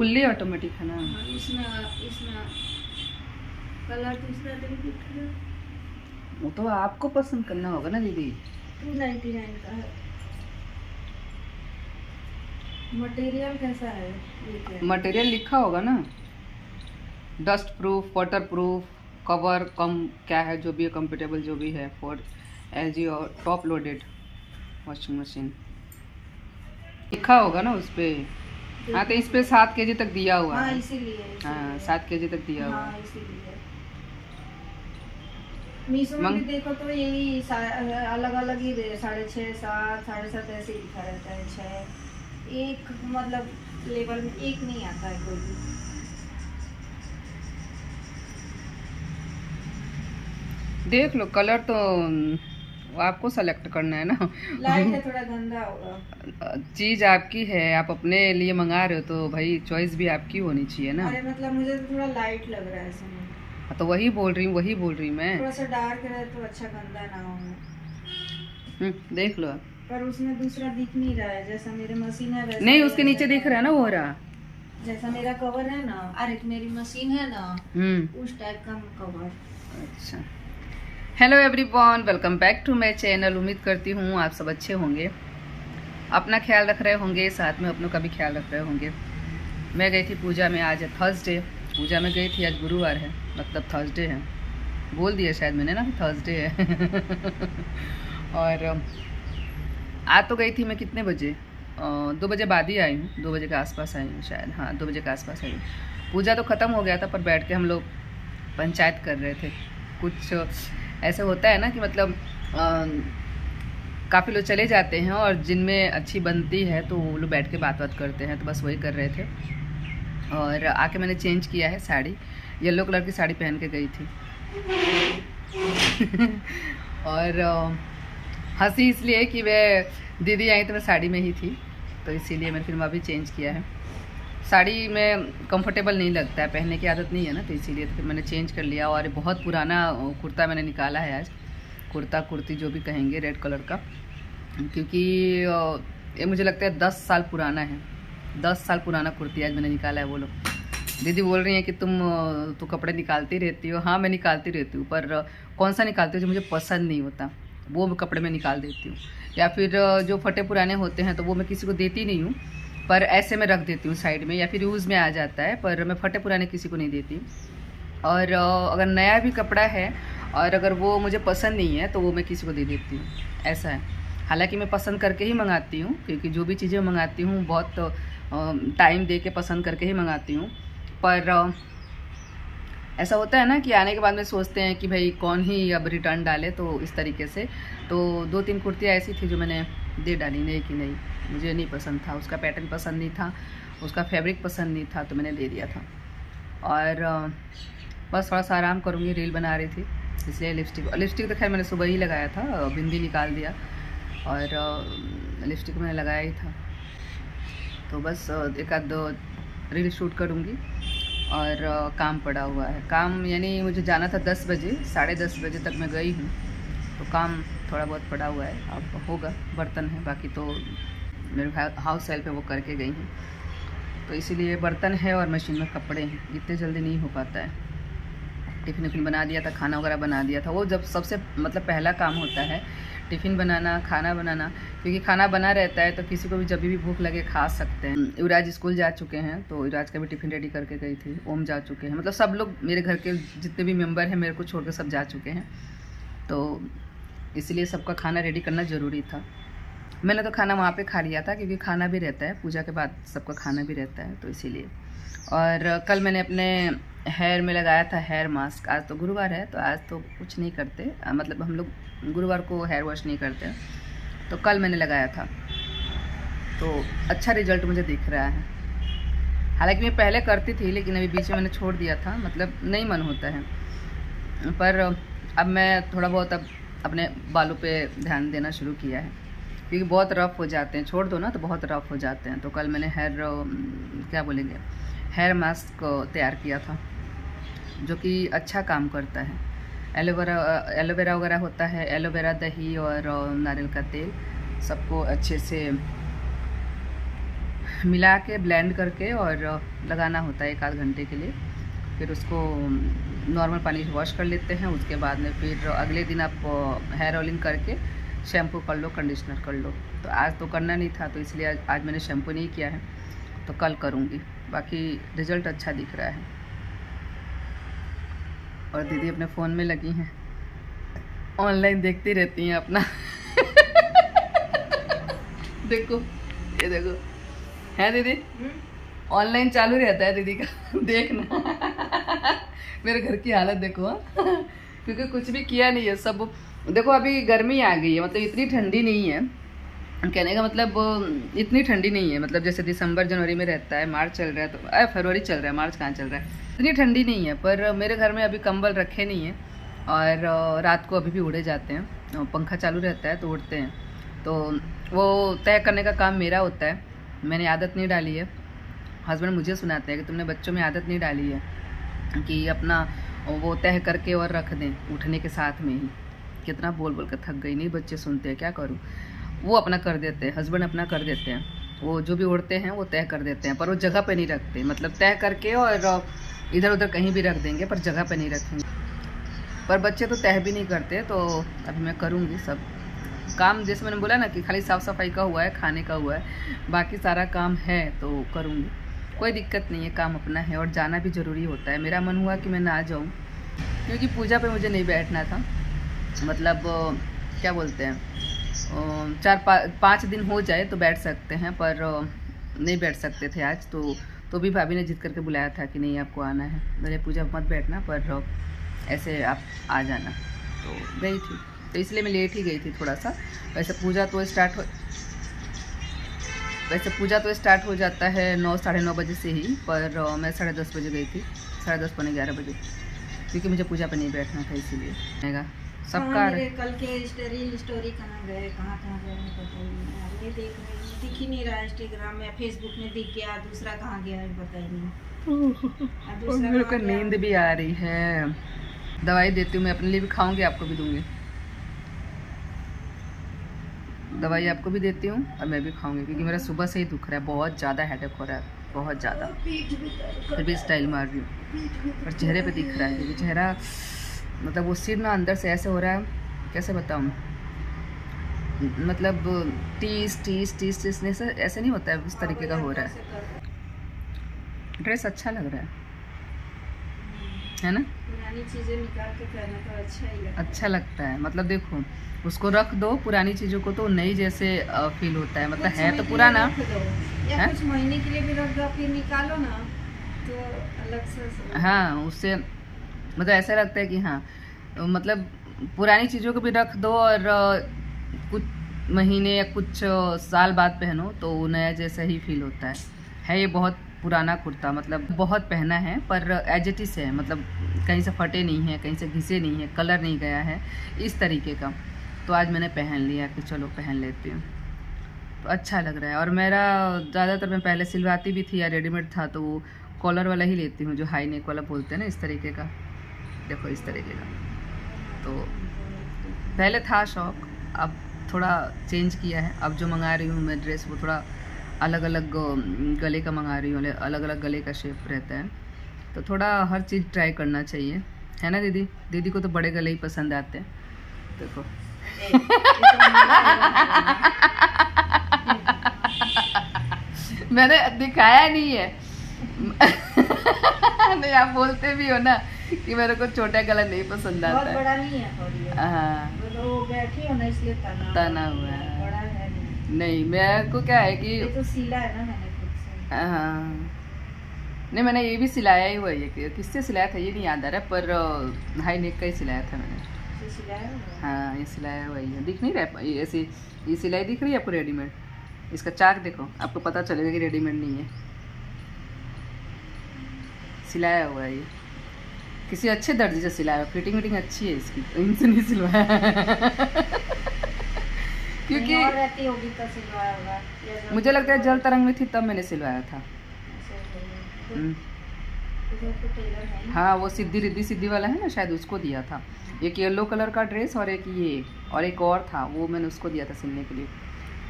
Fully automatic है ना। हाँ, इसमें कलर दूसरा दिख रहा है। वो तो आपको पसंद करना होगा ना दीदी। 299 का है। मटेरियल कैसा है? मटेरियल लिखा होगा ना, dust proof, water proof, cover कम क्या है जो भी है, कंफर्टेबल जो भी है फॉर LG और टॉप लोडेड वॉशिंग मशीन लिखा होगा ना उस पर। हाँ तो इस पे 7 kg तक दिया हुआ हाँ, है। इसीलिए हाँ 7 kg तक दिया हुआ हाँ, है। इसीलिए मीशो में भी देखो तो यही अलग अलग ही 6.5, 7, 7.5 ऐसे ही लिखा रहता है। 6 एक मतलब लेवल में एक नहीं आता है कोई भी। देख लो कलर तो आपको सेलेक्ट करना है ना। लाइट है, थोड़ा गंदा होगा। चीज़ आपकी है, आप अपने लिए मंगा रहे हो तो भाई चॉइस भी आपकी होनी चाहिए ना। अरे मतलब मुझे तो थोड़ा लाइट लग रहा है इसमें। तो वही बोल रही मैं। थोड़ा सा डार्क रहे तो अच्छा, गंदा ना हो। देख लो। पर उसमें दूसरा दिख नहीं रहा है, जैसा मेरे मशीन है वैसा नहीं उसके नीचे दिख रहा है ना, वो रहा जैसा मेरा कवर है ना। अरे मेरी मशीन है ना, उस टाइप का कवर। अच्छा, hello everyone, welcome back to my channel. उम्मीद करती हूँ आप सब अच्छे होंगे, अपना ख्याल रख रहे होंगे, साथ में अपनों का भी ख्याल रख रहे होंगे। मैं गई थी पूजा में, आज है थर्सडे, पूजा में गई थी। आज गुरुवार है, मतलब थर्सडे है, बोल दिया शायद मैंने ना थर्सडे है। और आज तो गई थी मैं कितने बजे, 2 बजे बाद ही आई हूँ, 2 बजे के आसपास आई हूँ शायद। हाँ 2 बजे के आसपास आई हूँ। पूजा तो ख़त्म हो गया था, पर बैठ के हम लोग पंचायत कर रहे थे। कुछ ऐसे होता है ना कि मतलब काफ़ी लोग चले जाते हैं और जिनमें अच्छी बनती है तो वो लोग बैठ के बात करते हैं, तो बस वही कर रहे थे। और आके मैंने चेंज किया है, साड़ी येलो कलर की साड़ी पहन के गई थी। और हंसी इसलिए कि मैं दीदी आई तो मैं साड़ी में ही थी, तो इसीलिए मैंने फिर अभी चेंज किया है। साड़ी में कंफर्टेबल नहीं लगता है, पहनने की आदत नहीं है ना, तो इसीलिए तो फिर मैंने चेंज कर लिया। और बहुत पुराना कुर्ता मैंने निकाला है आज, कुर्ता कुर्ती जो भी कहेंगे, रेड कलर का, क्योंकि ये मुझे लगता है 10 साल पुराना है। 10 साल पुराना कुर्ती आज मैंने निकाला है। वो लोग दीदी बोल रही हैं कि तुम तो कपड़े निकालती रहती हो। हाँ मैं निकालती रहती हूँ, पर कौन सा निकालती हूँ जो मुझे पसंद नहीं होता वो कपड़े मैं निकाल देती हूँ, या फिर जो फटे पुराने होते हैं तो वो मैं किसी को देती नहीं हूँ, पर ऐसे मैं रख देती हूँ साइड में, या फिर यूज़ में आ जाता है, पर मैं फटे पुराने किसी को नहीं देती। और अगर नया भी कपड़ा है और अगर वो मुझे पसंद नहीं है तो वो मैं किसी को दे देती हूँ, ऐसा है। हालांकि मैं पसंद करके ही मंगाती हूँ, क्योंकि जो भी चीज़ें मंगाती हूँ बहुत टाइम दे के पसंद करके ही मंगाती हूँ। पर ऐसा होता है ना कि आने के बाद में सोचते हैं कि भाई कौन ही अब रिटर्न डाले, तो इस तरीके से तो 2-3 कुर्तियाँ ऐसी थी जो मैंने दे डाली। नहीं कि नहीं, मुझे नहीं पसंद था, उसका पैटर्न पसंद नहीं था, उसका फैब्रिक पसंद नहीं था, तो मैंने दे दिया था। और बस थोड़ा सा आराम करूँगी, रील बना रही थी इसलिए। लिपस्टिक तो खैर मैंने सुबह ही लगाया था, बिंदी निकाल दिया और लिपस्टिक मैंने लगाया ही था। तो बस एक आध 2 रील शूट करूँगी और काम पड़ा हुआ है। काम यानी मुझे जाना था 10 बजे, 10:30 बजे तक मैं गई हूँ, तो काम थोड़ा बहुत पड़ा हुआ है, अब होगा। बर्तन है बाकी, तो मेरे हाउस हेल्प है वो करके गई हैं, तो इसीलिए बर्तन है और मशीन में कपड़े हैं, इतने जल्दी नहीं हो पाता है। टिफ़िन विफ़िन बना दिया था, खाना वगैरह बना दिया था। वो जब सबसे मतलब पहला काम होता है टिफ़िन बनाना, खाना बनाना, क्योंकि खाना बना रहता है तो किसी को भी जब भी भूख लगे खा सकते हैं। युवराज स्कूल जा चुके हैं, तो युवराज का भी टिफ़िन रेडी करके गई थी। ओम जा चुके हैं, मतलब सब लोग मेरे घर के जितने भी मेंबर हैं मेरे को छोड़कर सब जा चुके हैं, तो इसलिए सबका खाना रेडी करना ज़रूरी था। मैंने तो खाना वहाँ पे खा लिया था, क्योंकि खाना भी रहता है पूजा के बाद, सबका खाना भी रहता है, तो इसीलिए। और कल मैंने अपने हेयर में लगाया था हेयर मास्क। आज तो गुरुवार है तो आज तो कुछ नहीं करते, मतलब हम लोग गुरुवार को हेयर वॉश नहीं करते, तो कल मैंने लगाया था, तो अच्छा रिजल्ट मुझे दिख रहा है। हालांकि मैं पहले करती थी, लेकिन अभी बीच में मैंने छोड़ दिया था, मतलब नहीं मन होता है। पर अब मैं थोड़ा बहुत अब अपने बालों पे ध्यान देना शुरू किया है, क्योंकि बहुत रफ़ हो जाते हैं, छोड़ दो ना तो बहुत रफ़ हो जाते हैं। तो कल मैंने हेयर मास्क तैयार किया था, जो कि अच्छा काम करता है। एलोवेरा वगैरह होता है, एलोवेरा, दही और नारियल का तेल सबको अच्छे से मिला के ब्लेंड करके और लगाना होता है 1 आध घंटे के लिए। फिर उसको नॉर्मल पानी से वॉश कर लेते हैं। उसके बाद में फिर अगले दिन आप हेयर ऑयलिंग करके शैम्पू कर लो, कंडीशनर कर लो। तो आज तो करना नहीं था, तो इसलिए आज मैंने शैम्पू नहीं किया है, तो कल करूँगी। बाकी रिज़ल्ट अच्छा दिख रहा है। और दीदी अपने फ़ोन में लगी हैं, ऑनलाइन देखती रहती हैं अपना देखो, ये देखो है दीदी, ऑनलाइन चालू रहता है दीदी का देखना मेरे घर की हालत देखो क्योंकि कुछ भी किया नहीं है सब। देखो अभी गर्मी आ गई है, मतलब इतनी ठंडी नहीं है, कहने का मतलब इतनी ठंडी नहीं है, मतलब जैसे दिसंबर जनवरी में रहता है, मार्च चल रहा है तो फरवरी चल रहा है, मार्च कहाँ चल रहा है, इतनी ठंडी नहीं है। पर मेरे घर में अभी कंबल रखे नहीं हैं और रात को अभी भी उड़े जाते हैं, पंखा चालू रहता है तो उड़ते हैं। तो वो तय करने का काम मेरा होता है, मैंने आदत नहीं डाली है। हस्बैंड मुझे सुनाते हैं कि तुमने बच्चों में आदत नहीं डाली है कि अपना वो तय करके और रख दें उठने के साथ में ही। कितना बोल बोल कर थक गई, नहीं बच्चे सुनते हैं, क्या करूँ। वो अपना कर देते हैं, हस्बैंड अपना कर देते हैं, वो जो भी उड़ते हैं वो तय कर देते हैं, पर वो जगह पे नहीं रखते, मतलब तय करके और इधर उधर कहीं भी रख देंगे पर जगह पे नहीं रखेंगे। पर बच्चे तो तय भी नहीं करते। तो अभी मैं करूँगी सब काम, जैसे मैंने बोला ना कि खाली साफ़ सफाई का हुआ है, खाने का हुआ है, बाकी सारा काम है तो करूँगी, कोई दिक्कत नहीं है, काम अपना है और जाना भी ज़रूरी होता है। मेरा मन हुआ कि मैं ना जाऊँ क्योंकि पूजा पे मुझे नहीं बैठना था, मतलब क्या बोलते हैं 4-5 दिन हो जाए तो बैठ सकते हैं, पर नहीं बैठ सकते थे आज। तो भी भाभी ने जिद करके बुलाया था कि नहीं आपको आना है, मेरे पूजा मत बैठना पर ऐसे आप आ जाना, तो गई थी। तो इसलिए मैं लेट ही गई थी थोड़ा सा। वैसे पूजा तो स्टार्ट हो जाता है 9 साढ़े 9 बजे से ही, पर मैं 10:30 बजे गई थी, 10:30 पौने 11 बजे, क्योंकि मुझे पूजा पे नहीं बैठना था, इसीलिए सबका। कल के स्टोरी कहाँ गए, कहाँ गए पता ही नहीं, देख रही दिख ही नहीं रहा, इंस्टाग्राम में फेसबुक में दिख गया, दूसरा कहाँ गया है पता ही नहीं। मेरे को नींद भी आ रही है, दवाई देती हूँ मैं, अपने लिए भी खाऊंगी, आपको भी दूंगी दवाई, आपको भी देती हूँ और मैं भी खाऊंगी, क्योंकि मेरा सुबह से ही दुख रहा है, बहुत ज़्यादा हेडेक हो रहा है, बहुत ज़्यादा। फिर भी स्टाइल मार रही हूँ, पर चेहरे पे दिख रहा है, क्योंकि चेहरा मतलब वो सिर ना अंदर से ऐसे हो रहा है, कैसे बताऊँ, मतलब टीस ऐसे नहीं होता है, इस तरीके का हो रहा है। ड्रेस अच्छा लग रहा है ना, पुरानी चीज़ें निकाल के पहनना तो अच्छा ही लगता है, अच्छा लगता है। मतलब देखो उसको रख दो, पुरानी चीज़ों को तो नई जैसे फील होता है, मतलब है तो पुराना, या कुछ महीने के लिए भी रख दो, फिर निकालो ना तो अलग से। हाँ, उससे मतलब ऐसा लगता है कि हाँ, मतलब पुरानी चीज़ों को भी रख दो और कुछ महीने या कुछ साल बाद पहनो तो नया जैसा ही फील होता है। ये बहुत पुराना कुर्ता, मतलब बहुत पहना है पर एज इट इज़ है, मतलब कहीं से फटे नहीं है, कहीं से घिसे नहीं है, कलर नहीं गया है, इस तरीके का। तो आज मैंने पहन लिया कि चलो पहन लेती हूँ, तो अच्छा लग रहा है। और मेरा ज़्यादातर मैं पहले सिलवाती भी थी या रेडीमेड था, तो वो कॉलर वाला ही लेती हूँ, जो हाई नेक वाला बोलते हैं ना, इस तरीके का, देखो इस तरीके का। तो पहले था शौक, अब थोड़ा चेंज किया है। अब जो मंगा रही हूँ मैं ड्रेस, वो थोड़ा अलग अलग गले का मंगा रही हूँ, अलग अलग गले का शेप रहता है, तो थोड़ा हर चीज़ ट्राई करना चाहिए, है ना दीदी। दीदी को तो बड़े गले ही पसंद आते हैं, देखो मैंने दिखाया नहीं है नहीं, आप बोलते भी हो ना कि मेरे को छोटा गला नहीं पसंद आता, बहुत बड़ा नहीं है, हाँ वो बैठी हो ना इसलिए तना हुआ है, बड़ा है नहीं। मेरे को क्या है कि ये तो सिला है ना मैंने खुद से, हाँ नहीं, मैंने ये भी सिलाया ही हुआ है, ये किससे सिलाया था ये नहीं याद आ रहा, पर हाई नेक का ही सिलाया था मैंने, हाँ ये सिलाया हुआ ही है, दिख नहीं रहा है ऐसे, ये सिलाई दिख रही है आपको रेडीमेड, इसका चाक देखो आपको पता चलेगा कि रेडीमेड नहीं है, सिलाया हुआ है, ये किसी अच्छे दर्जी से सिलाया, फिटिंग विटिंग अच्छी है इसकी, तो इनसे नहीं सिलवाया क्योंकि रहती होगी तो सिलवाया होगा, मुझे लगता है जल तरंग में थी तब मैंने सिलवाया था। हाँ वो सिद्धि वाला है ना, शायद उसको दिया था, एक येलो कलर का ड्रेस और एक ये और एक और था, वो मैंने उसको दिया था सिलने के लिए।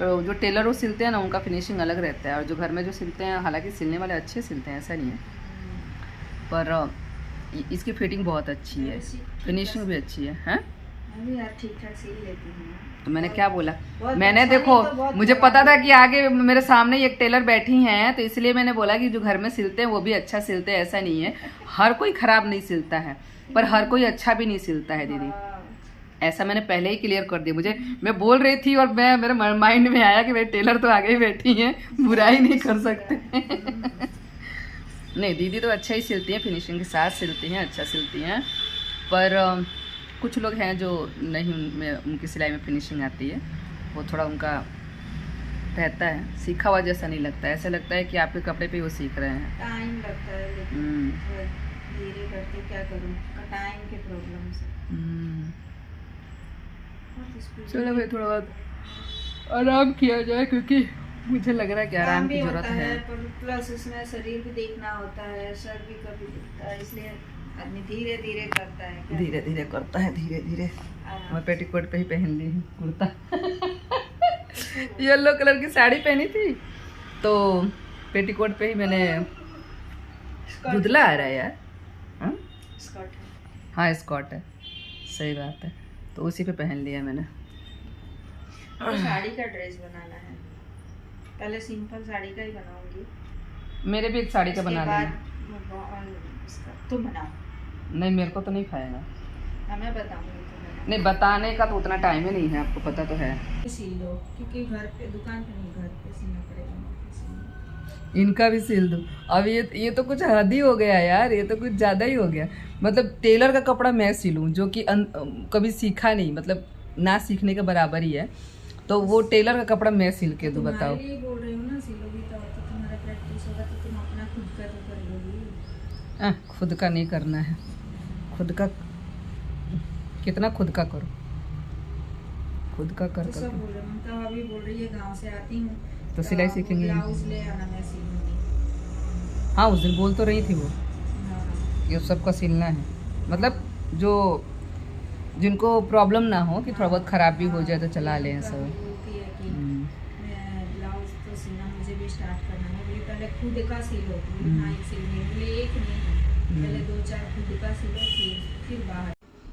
तो जो टेलर वो सिलते हैं ना उनका फिनिशिंग अलग रहता है, और जो घर में जो सिलते हैं, हालांकि सिलने वाले अच्छे सिलते हैं, ऐसा नहीं है, पर इसकी फिटिंग बहुत अच्छी है, फिनिशिंग भी अच्छी है। हैं मैं भी यार ठीक ठाक सिल लेती हूँ। तो मैंने क्या बोला, बहुत मैंने अच्छा देखो नहीं तो बहुत मुझे खराब पता था कि आगे मेरे सामने ही एक टेलर बैठी हैं, तो इसलिए मैंने बोला कि जो घर में सिलते हैं वो भी अच्छा सिलते हैं, ऐसा नहीं है, हर कोई खराब नहीं सिलता है, पर हर कोई अच्छा भी नहीं सिलता है दीदी, ऐसा मैंने पहले ही क्लियर कर दिया। मैं बोल रही थी और मेरे माइंड में आया कि भाई टेलर तो आगे ही बैठी हैं, बुराई नहीं कर सकते। नहीं, दीदी तो अच्छा ही सिलती हैं, फिनिशिंग के साथ सिलती हैं, अच्छा सिलती हैं, पर कुछ लोग हैं जो नहीं, उनमें उनकी सिलाई में फिनिशिंग आती है, वो थोड़ा उनका रहता है, सीखा हुआ जैसा नहीं लगता है, ऐसा लगता है कि आपके कपड़े पे वो सीख रहे हैं। टाइम लगता है, लेकिन धीरे करते क्या करूँ, टाइम के प्रॉब्लम से। चलो भाई थोड़ा बहुत आराम किया जाए, क्योंकि मुझे लग रहा है कि आराम की जरूरत है, प्लस इसमें शरीर भी देखना होता है, सर भी कभी दिखता है, इसलिए आदमी धीरे धीरे करता है, धीरे धीरे करता है, धीरे धीरे। मैं पेटीकोट पे ही पहन ली हूँ कुर्ता। येलो कलर की साड़ी पहनी थी, तो पेटीकोट पे ही मैंने, धुंधला आ रहा है यार, स्कर्ट है, हाँ स्कर्ट है, सही बात है, तो उसी पे पहन लिया मैंने। तो साड़ी का ड्रेस बनाना है, पहले सिंपल साड़ी का ही बनाऊंगी, मेरे भी एक साड़ी का बना लेना। तुम बनाओ। नहीं, मेरे को तो नहीं खाएगा। मैं बताऊंगी, नहीं, बताने का तो उतना टाइम ही नहीं है, आपको पता तो है। सिल लो, क्योंकि घर पे, दुकान पे नहीं, घर पे सिलना पड़ेगा। इनका भी सिल दो। अब ये तो कुछ हद ही हो गया यार, ये तो कुछ ज़्यादा ही हो गया। मतलब टेलर का कपड़ा मैं सिलूं, जो कि कभी सीखा नहीं, मतलब ना सीखने के बराबर ही है, तो वो टेलर का कपड़ा मैं सिल के दूं, बताओ। बोल रही हूँ ना, सिलोगी तो तुम्हारा प्रैक्टिस होगा, तो तुम अपना खुद का तो कर लोगी। खुद का नहीं करना है, खुद का कितना खुद का करो, खुद का कर सब बोल रहे हैं, तो अभी बोल रही है गांव से आती हूँ तो सिलाई सीखेंगे। ब्लाउज ले आना, मैं सिलूंगी। हाँ, उस दिन बोल तो रही थी वो, हाँ। ये सबका सिलना है, मतलब जो जिनको प्रॉब्लम ना हो कि थोड़ा बहुत ख़राब भी हो जाए तो चला लें सब। ब्लाउज तो सिलना मुझे भी स्टार्ट करना है, पहले खुद का सिलो, हाँ सिलने के लिए एक नहीं, पहले 2-4 खुद का सिलो, फिर बाहर।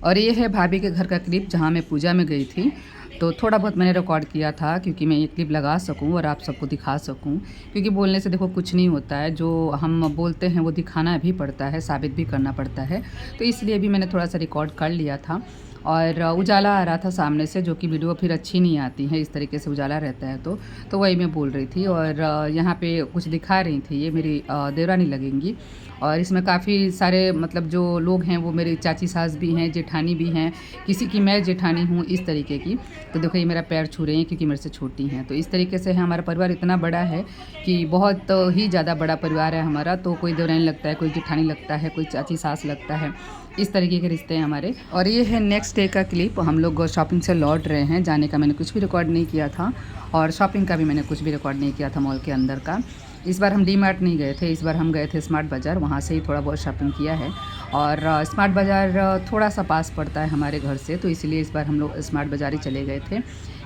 और ये है भाभी के घर का क्लिप, जहाँ मैं पूजा में गई थी, तो थोड़ा बहुत मैंने रिकॉर्ड किया था, क्योंकि मैं ये क्लिप लगा सकूं और आप सबको दिखा सकूं, क्योंकि बोलने से देखो कुछ नहीं होता है, जो हम बोलते हैं वो दिखाना भी पड़ता है, साबित भी करना पड़ता है, तो इसलिए भी मैंने थोड़ा सा रिकॉर्ड कर लिया था। और उजाला आ रहा था सामने से, जो कि वीडियो फिर अच्छी नहीं आती है, इस तरीके से उजाला रहता है, तो वही मैं बोल रही थी। और यहाँ पे कुछ दिखा रही थी, ये मेरी देवरानी लगेंगी, और इसमें काफ़ी सारे मतलब जो लोग हैं वो मेरी चाची सास भी हैं, जेठानी भी हैं, किसी की मैं जेठानी हूँ, इस तरीके की। तो देखो ये मेरा पैर छू रहे हैं क्योंकि मेरे से छोटी हैं, तो इस तरीके से है हमारा परिवार, इतना बड़ा है कि बहुत ही ज़्यादा बड़ा परिवार है हमारा, तो कोई देवरानी लगता है, कोई जेठानी लगता है, कोई चाची सास लगता है, इस तरीके के रिश्ते हैं हमारे। और ये है नेक्स्ट डे का क्लिप, हम लोग शॉपिंग से लौट रहे हैं, जाने का मैंने कुछ भी रिकॉर्ड नहीं किया था, और शॉपिंग का भी मैंने कुछ भी रिकॉर्ड नहीं किया था मॉल के अंदर का। इस बार हम डी-मार्ट नहीं गए थे, इस बार हम गए थे स्मार्ट बाज़ार, वहाँ से ही थोड़ा बहुत शॉपिंग किया है। और स्मार्ट बाज़ार थोड़ा सा पास पड़ता है हमारे घर से, तो इसीलिए इस बार हम लोग स्मार्ट बाज़ार ही चले गए थे,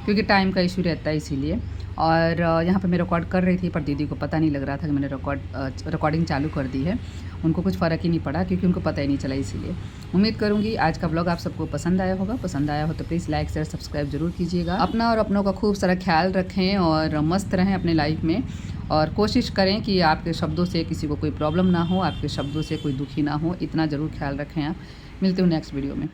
क्योंकि टाइम का इशू रहता है इसीलिए। और यहाँ पे मैं रिकॉर्ड कर रही थी, पर दीदी को पता नहीं लग रहा था कि मैंने रिकॉर्डिंग चालू कर दी है, उनको कुछ फ़र्क ही नहीं पड़ा, क्योंकि उनको पता ही नहीं चला। इसीलिए उम्मीद करूँगी आज का ब्लॉग आप सबको पसंद आया होगा, पसंद आया हो तो प्लीज़ लाइक शेयर सब्सक्राइब जरूर कीजिएगा। अपना और अपनों का खूब सारा ख्याल रखें और मस्त रहें अपने लाइफ में, और कोशिश करें कि आपके शब्दों से किसी को कोई प्रॉब्लम ना हो, आपके शब्दों से कोई दुखी ना हो, इतना ज़रूर ख्याल रखें आप। मिलते हो नेक्स्ट वीडियो में।